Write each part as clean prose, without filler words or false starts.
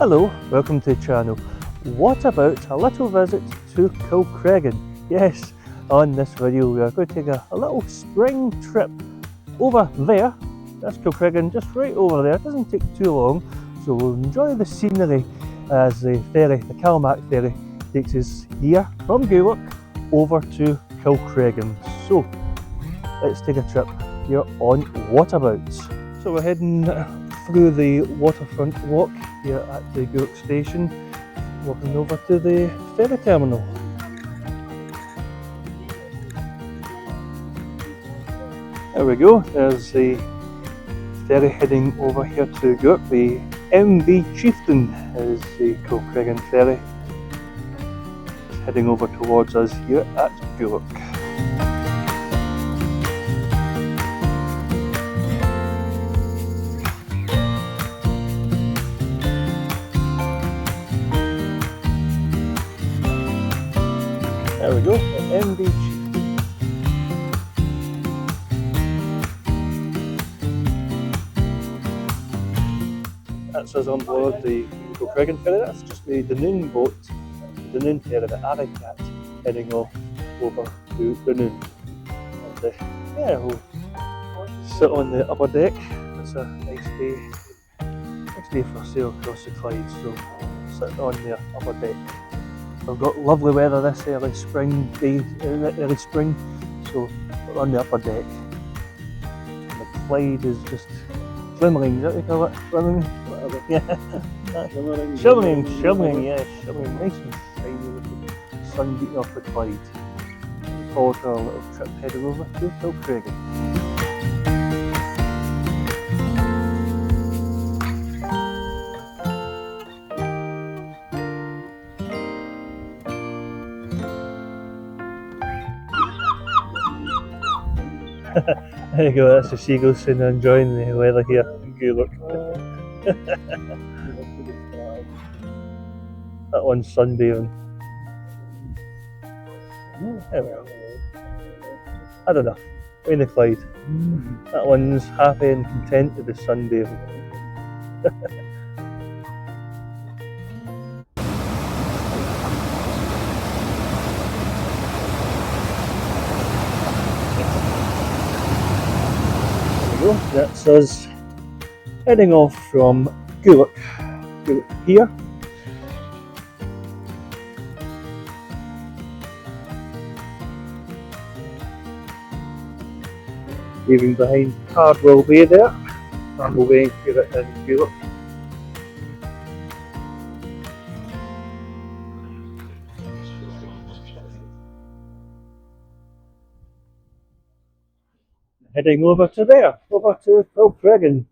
Hello, welcome to the channel. What about a little visit to Kilcreggan? Yes, on this video we are going to take a little spring trip over there. That's Kilcreggan, just right over there. It doesn't take too long, so we'll enjoy the scenery as the ferry, the Panoramic ferry, takes us here from Gourock over to Kilcreggan. So let's take a trip here on Waterabouts. So we're heading through the waterfront walk here at the Gourock station, walking over to the ferry terminal. There we go, there's the ferry heading over here to Gourock. The MV Chieftain is the Kilcreggan ferry. It's heading over towards us here at Gourock. There we go, the MV Chieftain. That's us on board the Kilcreggan ferry. That's just the Doon boat, the Doon ferry, the Aracat, heading off over to Doon. And yeah, we'll sit on the upper deck. It's a nice day for a sail across the Clyde, so sit on the upper deck. We've got lovely weather this early spring day, early spring, so we're on the upper deck. And the Clyde is just shimmering, is that what you call it? Shimmering? Whatever. Yeah. Shimmering, yeah, shimmering. Nice and shiny with the sun beating off the Clyde. Looking forward to our little trip heading over to Kilcreggan. There you go, that's the Seagulls saying they're enjoying the weather here in Gourock. That one's sunbathing. There we are. I don't know, in the Clyde. That one's happy and content to be sunbathing. That's us heading off from Gourock here. Leaving behind Cardwell Bay there, and we'll be in Gourock. Heading over to there, over to Kilcreggan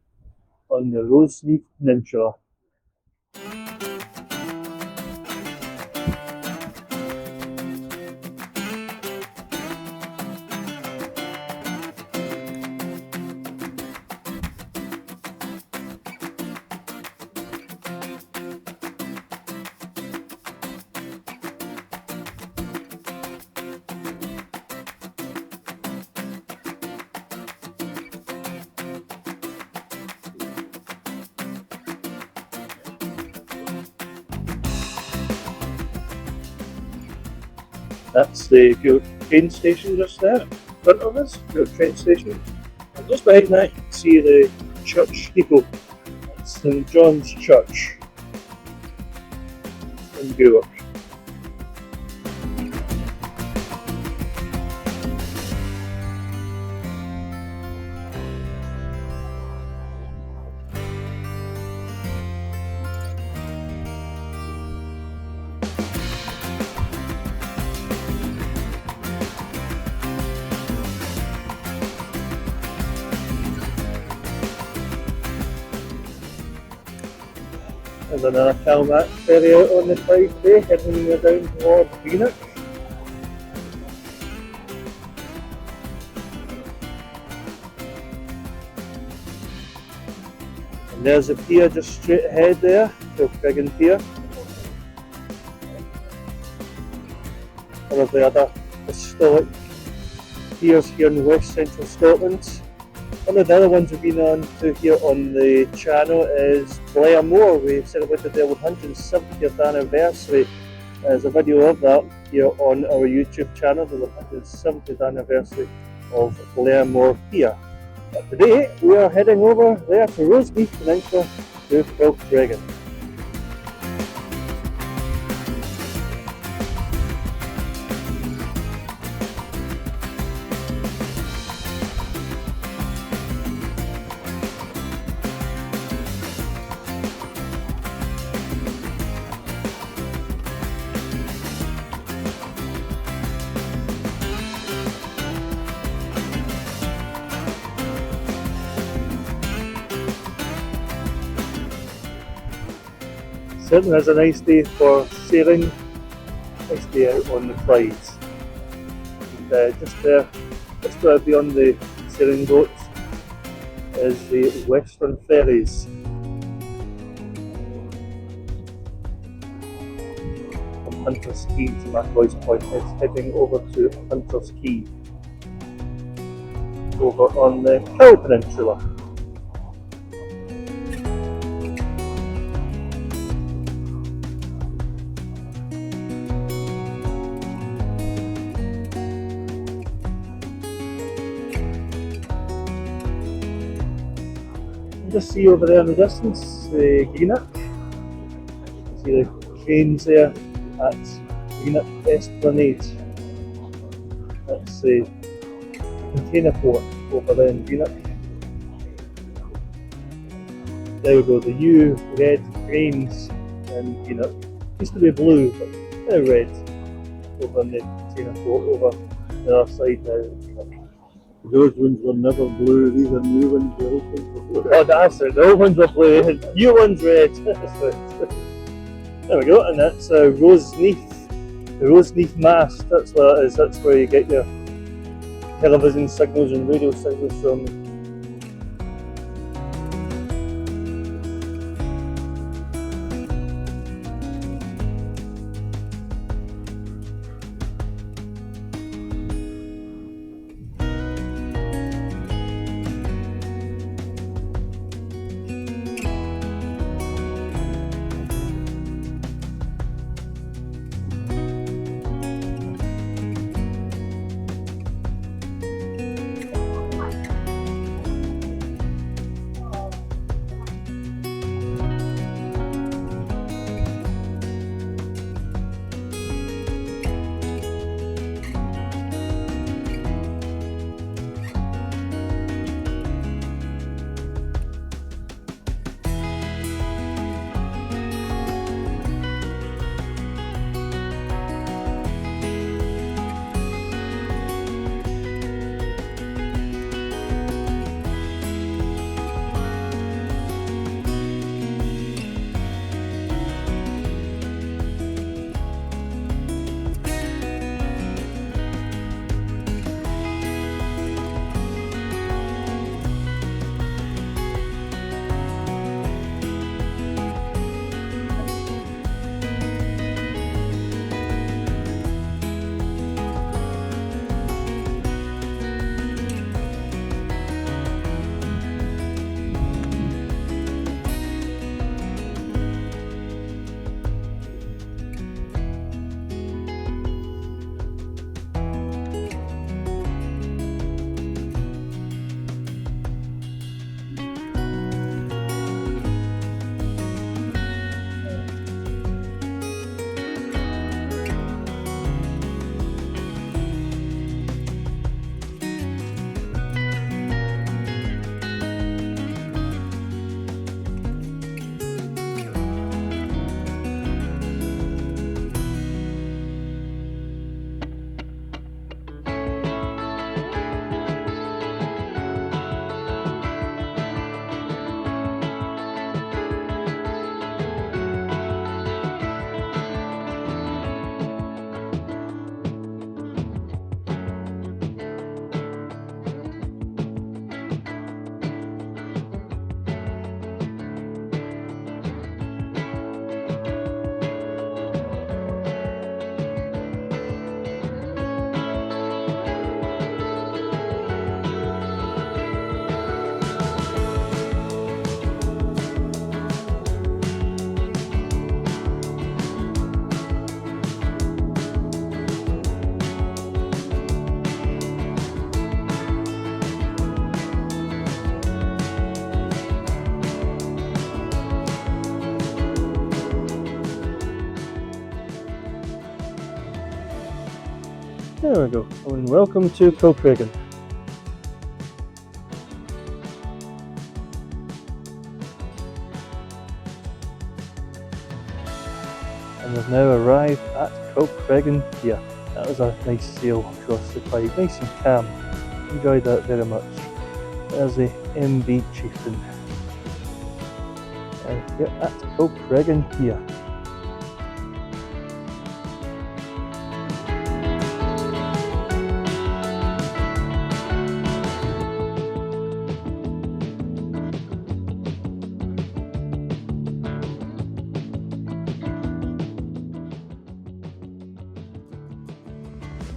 on the Rosneath Peninsula. That's the Gourock train station just there, in front of us, Gourock train station. And just behind that you can see the church steeple. That's St John's Church in Gourock. There's another Panoramic ferry out on the Clyde Bay, heading down towards Scenic. And there's the pier just straight ahead there, Kilcreggan Pier. One of the other historic piers here in West Central Scotland. One of the other ones we've been on to here on the channel is Blairmore. We celebrated their 170th anniversary. There's a video of that here on our YouTube channel, the 170th anniversary of Blairmore Pier. But today we are heading over there to Rosneath Peninsula to Kilcreggan. Certainly has a nice day for sailing, nice day out on the Clyde. And just beyond the sailing boats is the Western Ferries. From Hunter's Quay to McCoy's Point, it's heading over to Hunter's Quay, over on the Kilcreggan Peninsula. Just see over there in the distance the Gourock. See the cranes there at Gourock Esplanade. That's the container port over there in Gourock. There we go, the new red cranes in Gourock. Used to be blue, but now red over on the container port over the other side now. Those ones were never blue, these are new ones, the old ones were blue. Oh, that's it, the old ones were blue, new ones red. There we go, and that's Rosneath, the Rosneath mast, that's what it is, that's where you get your television signals and radio signals from. There we go, and welcome to Kilcreggan. And we've now arrived at Kilcreggan pier. That was a nice sail across the Clyde, nice and calm. Enjoyed that very much. There's the MB Chieftain. And here at Kilcreggan pier.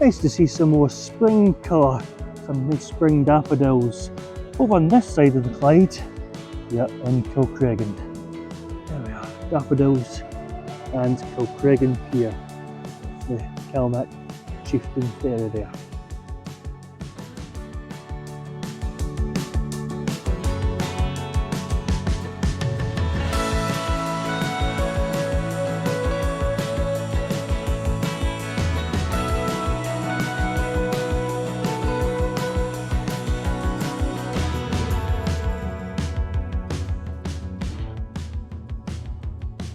Nice to see some more spring colour, some nice spring daffodils over on this side of the Clyde. Yep, in Kilcreggan. There we are, daffodils and Kilcreggan pier, the Panoramic Chieftain ferry there.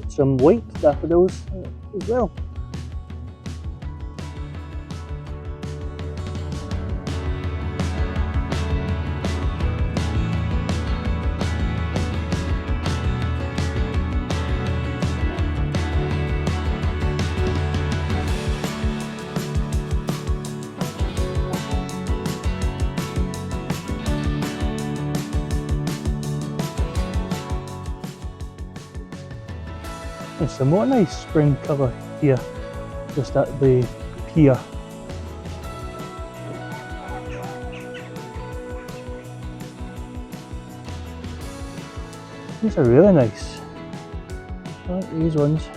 Some white daffodils as well. And some more nice spring colour here, just at the pier. These are really nice. I like these ones.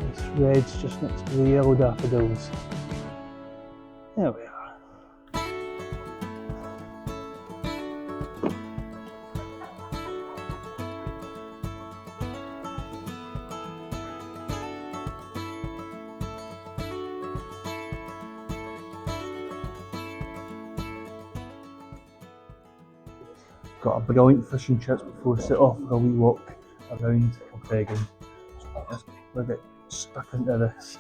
Nice reds just next to the yellow daffodils. There we are. Got a brilliant fish and chips before we set off for a wee walk around Kilcreggan. We'll get stuck into this.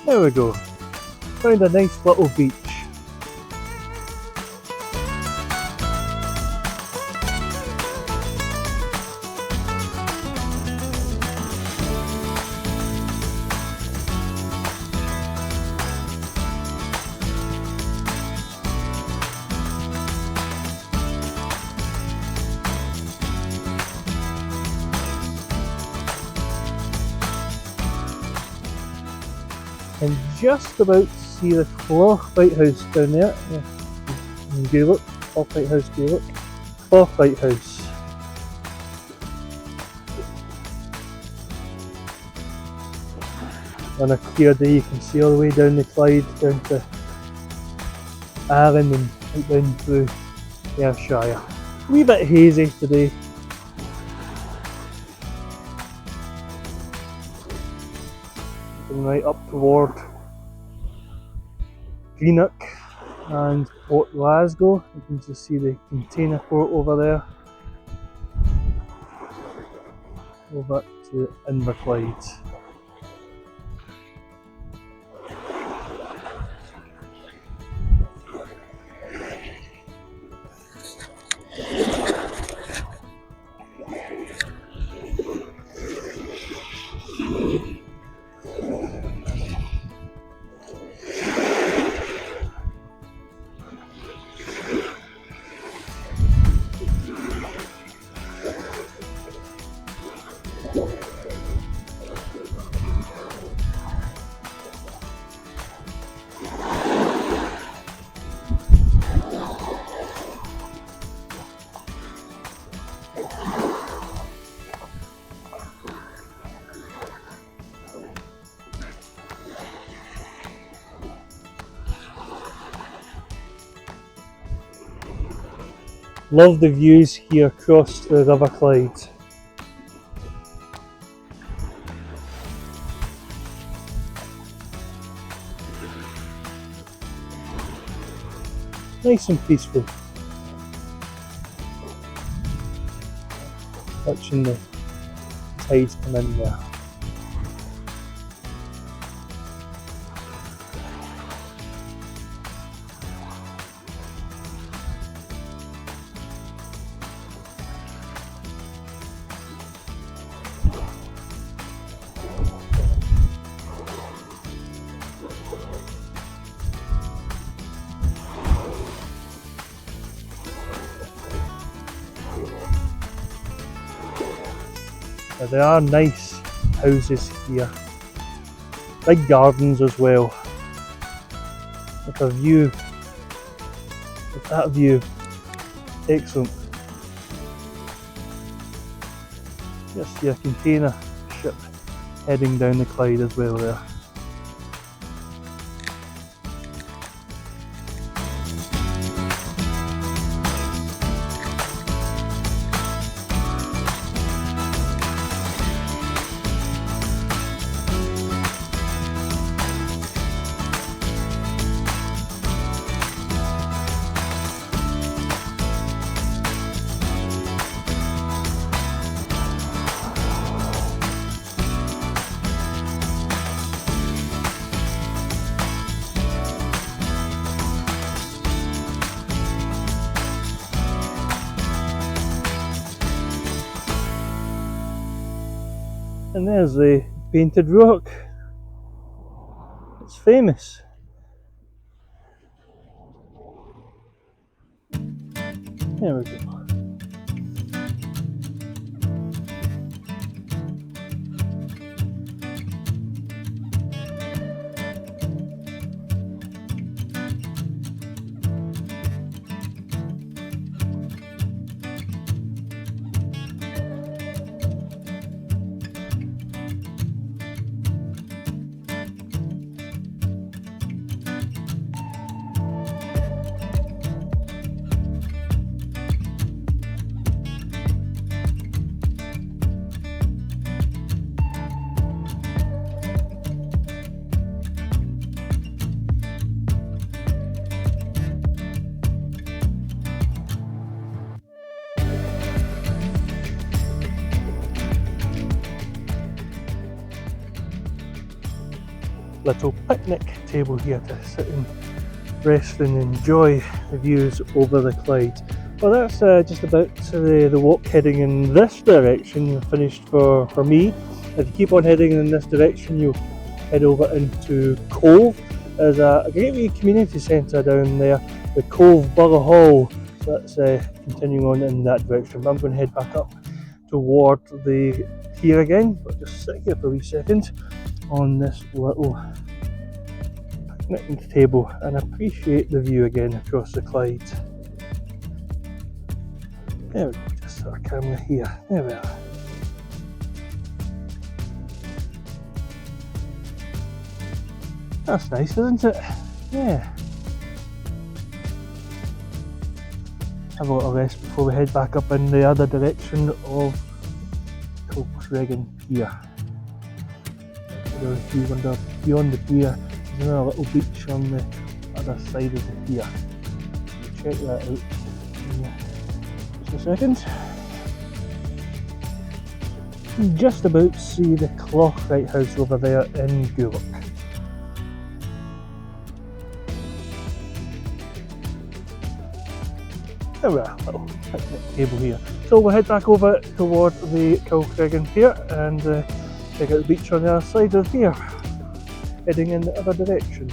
There we go. Found a nice little beach. And just about to see the clock lighthouse down there. In Gourock, clock lighthouse Gourock. Clock lighthouse. On a clear day you can see all the way down the Clyde, down to Arran and out down through Ayrshire. A wee bit hazy today. Looking right up toward Greenock and Port Glasgow. You can just see the container port over there. Over to River Clyde. Love the views here across the River Clyde. Nice and peaceful. Watching the tides come in there. There are nice houses here, big gardens as well, with a view, with that view, excellent. Just see a container ship heading down the Clyde as well there. And there's the painted rock. It's famous. There we go. Little picnic table here to sit and rest and enjoy the views over the Clyde. Well, that's just about the walk heading in this direction finished for me. If you keep on heading in this direction, you'll head over into Cove. There's a great wee community centre down there, the Cove Borough Hall. So that's continuing on in that direction. But I'm going to head back up toward the pier again, but just sit here for a wee second on this little picnic table and appreciate the view again across the Clyde. There we go, just set our camera here. There we are. That's nice, isn't it? Yeah. Have a little rest before we head back up in the other direction of Kilcreggan Pier. So if you wander beyond the pier, there's another little beach on the other side of the pier. So check that out in just a second. You can just about see the clock lighthouse over there in Gourock. There we are, little picnic table here. So we'll head back over toward the Kilcreggan Pier and check out the beach on the other side of the pier, heading in the other direction.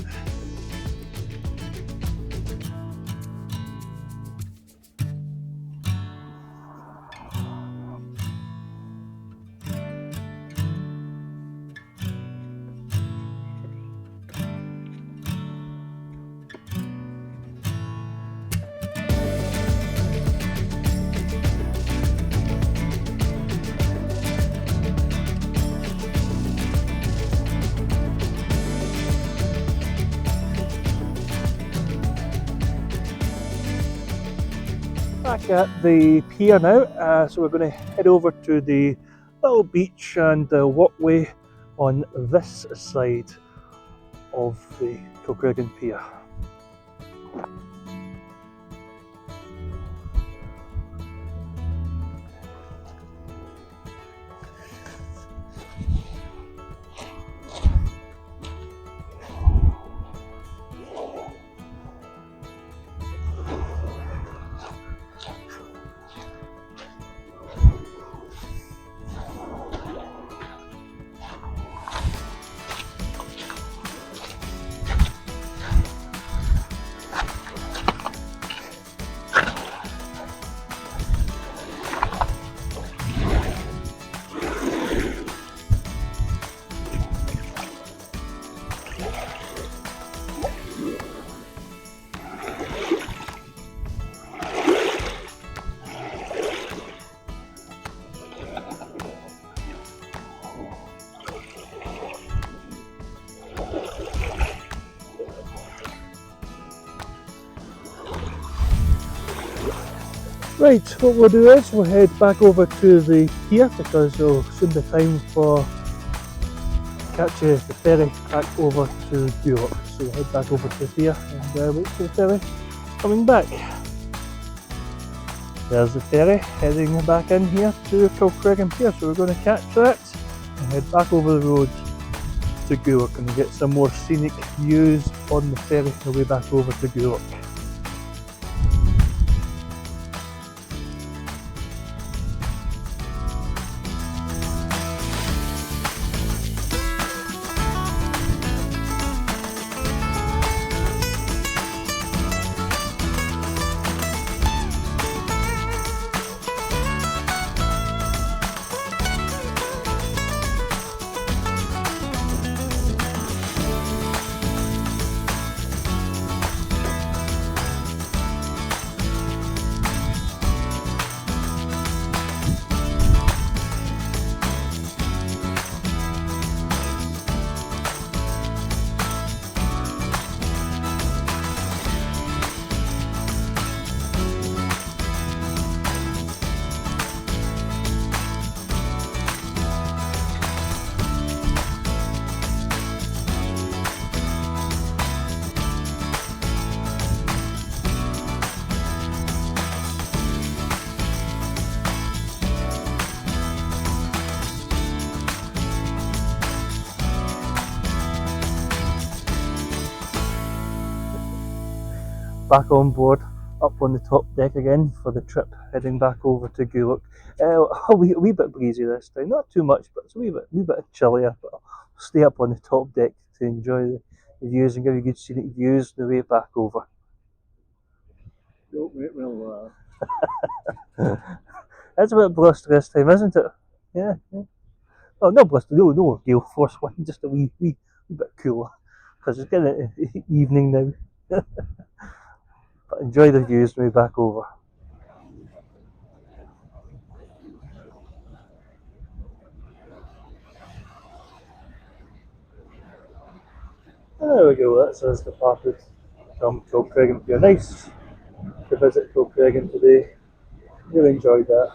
Back at the pier now, so we're going to head over to the little beach and the walkway on this side of the Kilcreggan Pier. Right, what we'll do is we'll head back over to the pier because it'll soon be time for catch the ferry back over to Gourock. So we'll head back over to the pier and wait for the ferry coming back. There's the ferry heading back in here to Kilcreggan Pier, so we're going to catch that and head back over the road to Gourock and get some more scenic views on the ferry on the way back over to Gourock. Back on board, up on the top deck again for the trip heading back over to Gourock. A wee bit breezy this time, not too much, but it's a wee bit chillier. But I'll stay up on the top deck to enjoy the views and give you good scenic views the way back over. Don't make me laugh. It's a bit blustery this time, isn't it? Yeah. Oh, no blustery, no gale force wind, just a wee bit cooler because it's getting evening now. But enjoy the views the way back over. There we go, that says departed from Kilcreggan Pier. Nice to visit Kilcreggan today. Really enjoyed that.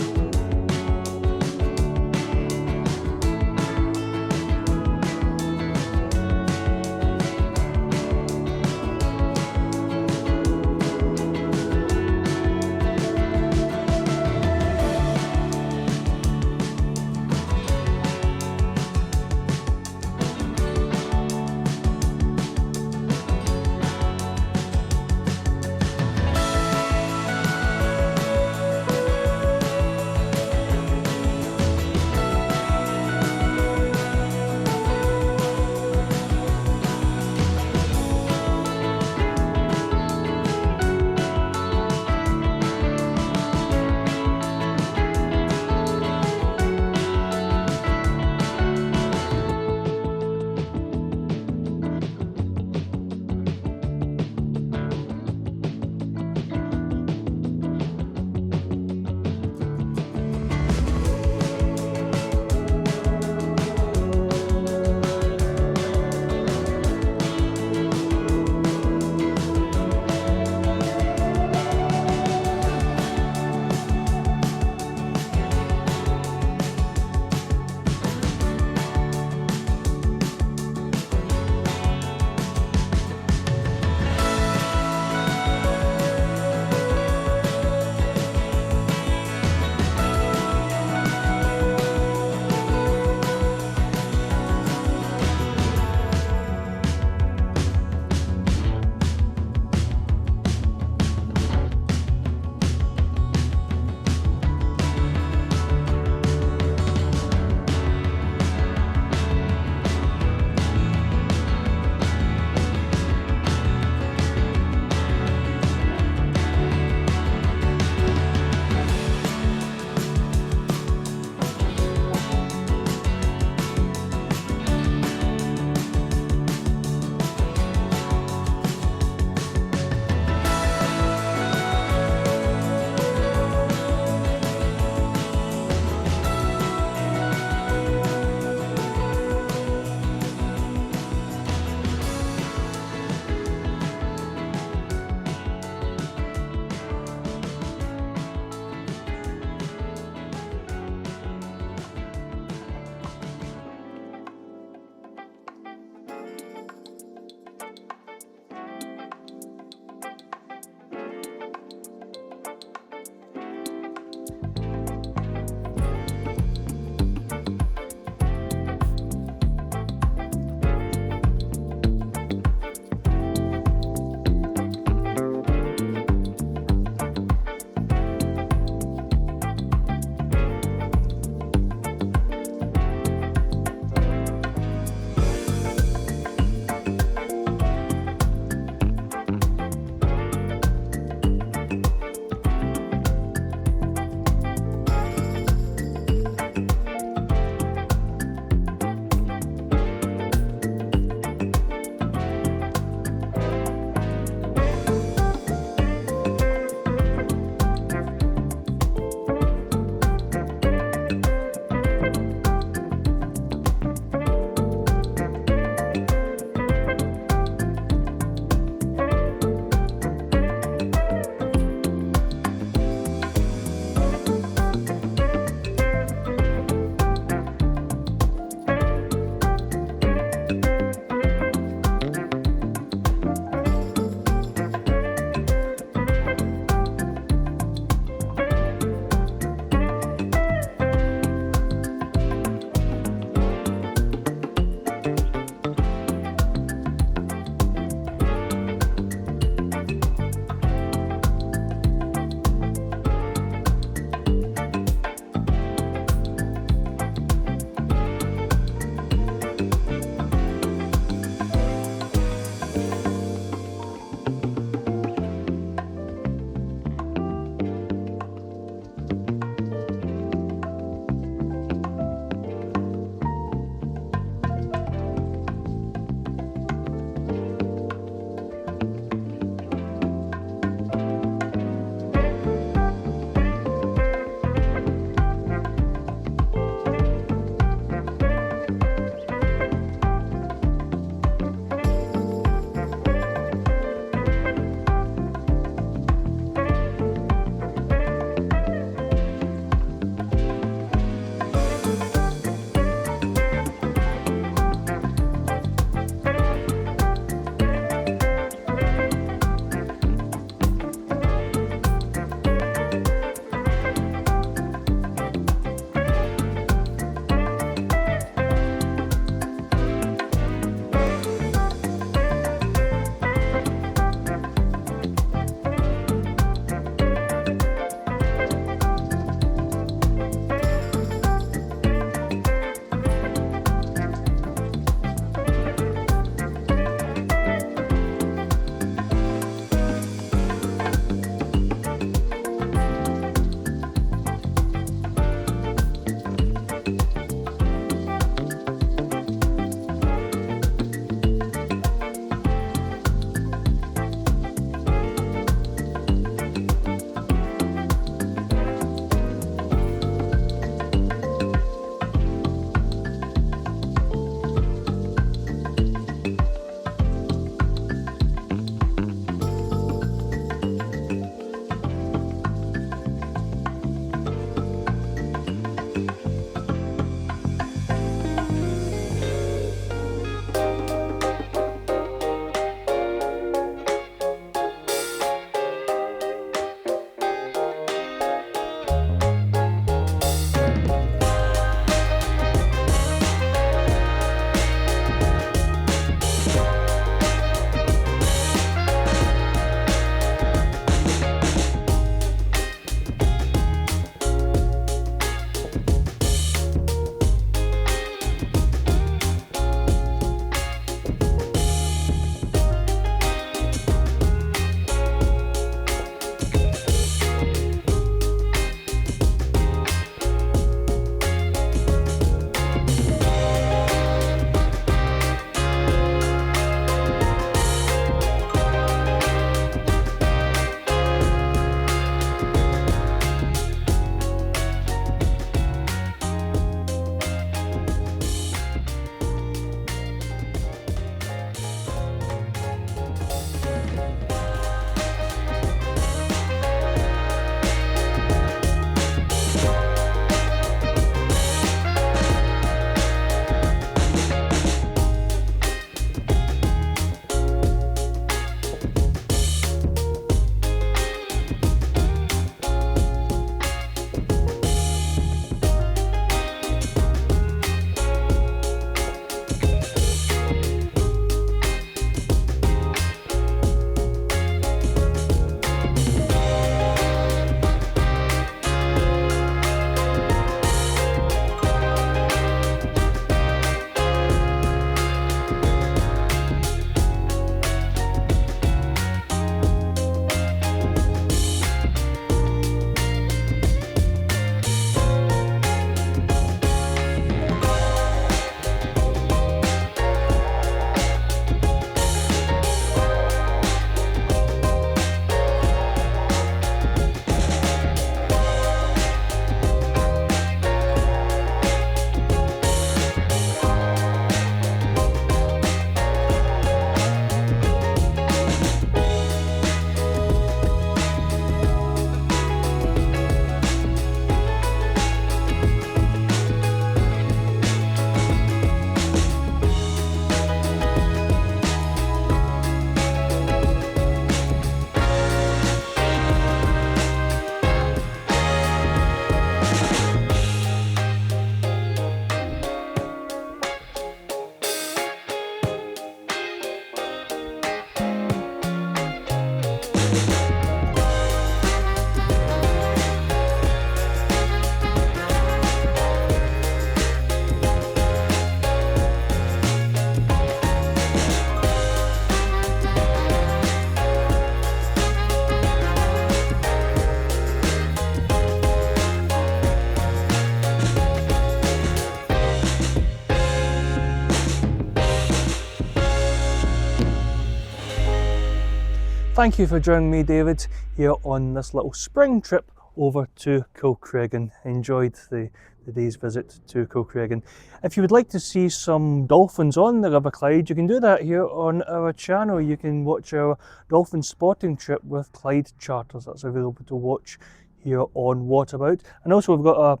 thank you for joining me, David, here on this little spring trip over to Kilcreggan. Enjoyed the day's visit to Kilcreggan. If you would like to see some dolphins on the River Clyde, you can do that here on our channel. You can watch our dolphin spotting trip with Clyde Charters. That's available to watch here on What About. And also we've got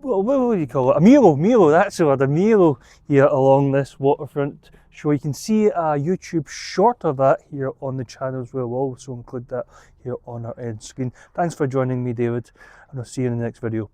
what do you call it? A mural, that's the word, a mural here along this waterfront shore. You can see a YouTube short of that here on the channel as well. We'll also include that here on our end screen. Thanks for joining me, David, and I'll see you in the next video.